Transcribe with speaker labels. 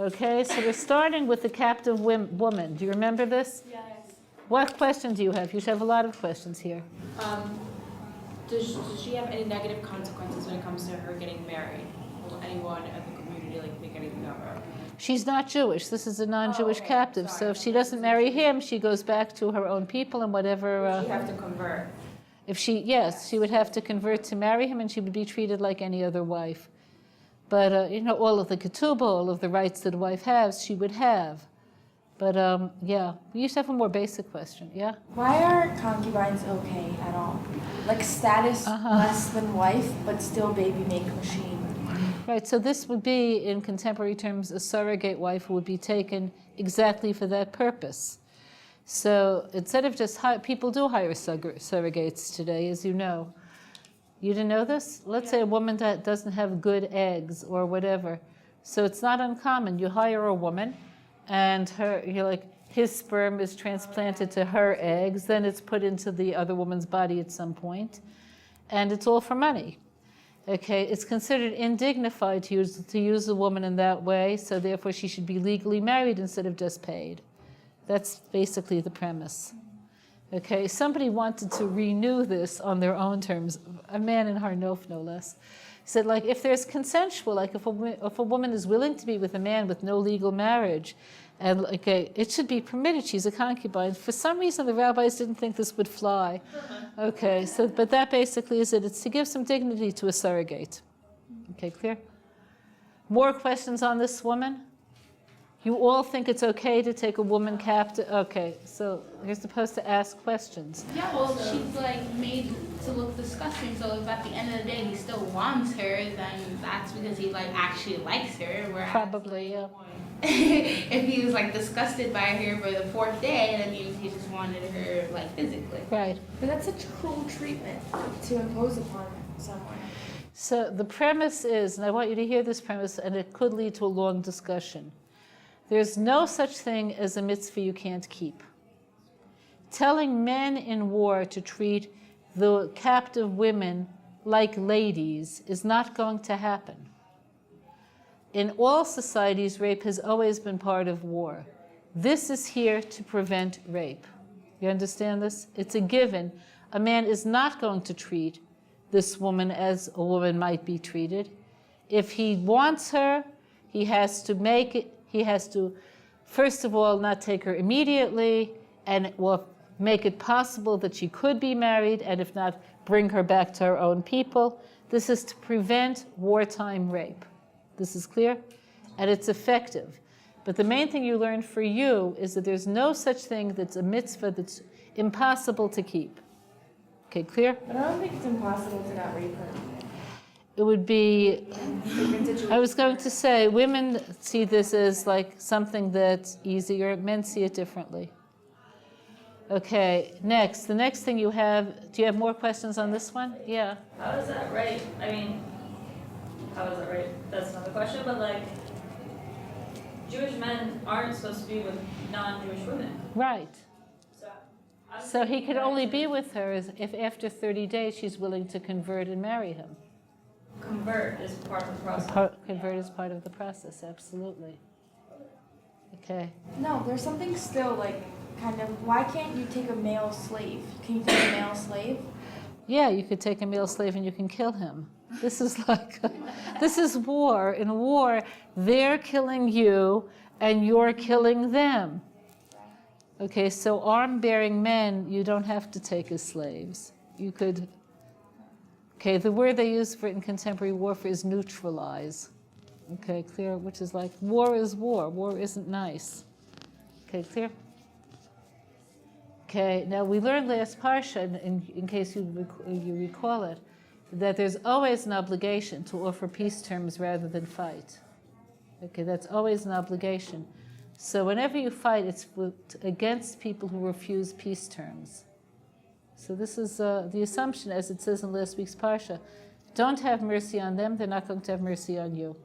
Speaker 1: Okay, so we're starting with the captive woman. Do you remember this?
Speaker 2: Yes.
Speaker 1: What question do you have? You should have a lot of questions here.
Speaker 2: Does she have any negative consequences when it comes to her getting married? Will anyone at the community think anything of her?
Speaker 1: She's not Jewish. This is a non-Jewish captive.
Speaker 2: Sorry.
Speaker 1: So if she doesn't marry him, she goes back to her own people and whatever.
Speaker 2: Would she have to convert?
Speaker 1: Yes, she would have to convert to marry him, and she would be treated like any other wife. But all of the ketubah, all of the rights that a wife has, she would have. But yeah, we used to have a more basic question. Yeah.
Speaker 3: Why are concubines okay at all? Like status less than wife, but still baby make machine.
Speaker 1: Right, so this would be, in contemporary terms, a surrogate wife who would be taken exactly for that purpose. So instead of just people do hire surrogates today, as you know. You didn't know this? Let's say a woman that doesn't have good eggs or whatever. So it's not uncommon. You hire a woman, and his sperm is transplanted to her eggs, then it's put into the other woman's body at some point, and it's all for money. Okay, it's considered indignified to use a woman in that way, so therefore she should be legally married instead of just paid. That's basically the premise. Okay, somebody wanted to renew this on their own terms, a man in Har Nof, no less. Said, like, if there's consensual, like if a woman is willing to be with a man with no legal marriage, and it should be permitted, she's a concubine. For some reason, the rabbis didn't think this would fly. Okay, but that basically is it. It's to give some dignity to a surrogate. Okay, clear? More questions on this woman? You all think it's okay to take a woman captive? Okay, so you're supposed to ask questions.
Speaker 4: Yeah, well, she's made to look disgusting. So if at the end of the day he still wants her, then that's because he actually likes her. Whereas,
Speaker 1: Probably, yeah.
Speaker 4: if he was disgusted by her for the fourth day, then he just wanted her physically.
Speaker 1: Right.
Speaker 3: But that's such cruel treatment to impose upon someone.
Speaker 1: So the premise is, and I want you to hear this premise, and it could lead to a long discussion. There's no such thing as a mitzvah you can't keep. Telling men in war to treat the captive women like ladies is not going to happen. In all societies, rape has always been part of war. This is here to prevent rape. You understand this? It's a given. A man is not going to treat this woman as a woman might be treated. If he wants her, he has to, first of all, not take her immediately, and make it possible that she could be married, and if not, bring her back to her own people. This is to prevent wartime rape. This is clear? And it's effective. But the main thing you learn for you is that there's no such thing that's a mitzvah that's impossible to keep. Okay, clear?
Speaker 3: But I don't think it's impossible to not rape her.
Speaker 1: It would be, I was going to say, women see this as something that's easier, men see it differently. Okay, next. The next thing you have, do you have more questions on this one? Yeah.
Speaker 5: How is that right? I mean, how is that right? That's another question, but Jewish men aren't supposed to be with non-Jewish women.
Speaker 1: Right. So he could only be with her if after 30 days she's willing to convert and marry him.
Speaker 5: Convert is part of the process.
Speaker 1: Convert is part of the process, absolutely. Okay.
Speaker 3: No, there's something still why can't you take a male slave? Can you take a male slave?
Speaker 1: Yeah, you could take a male slave and you can kill him. This is this is war. In war, they're killing you and you're killing them. Okay, so arm-bearing men, you don't have to take as slaves. You could, okay, the word they use for it in contemporary warfare is neutralize. Okay, clear? Which is war is war. War isn't nice. Okay, clear? Okay, now we learned last Parshat, in case you recall it, that there's always an obligation to offer peace terms rather than fight. Okay, that's always an obligation. So whenever you fight, it's against people who refuse peace terms. So this is the assumption, as it says in last week's Parsha. Don't have mercy on them, they're not going to have mercy on you.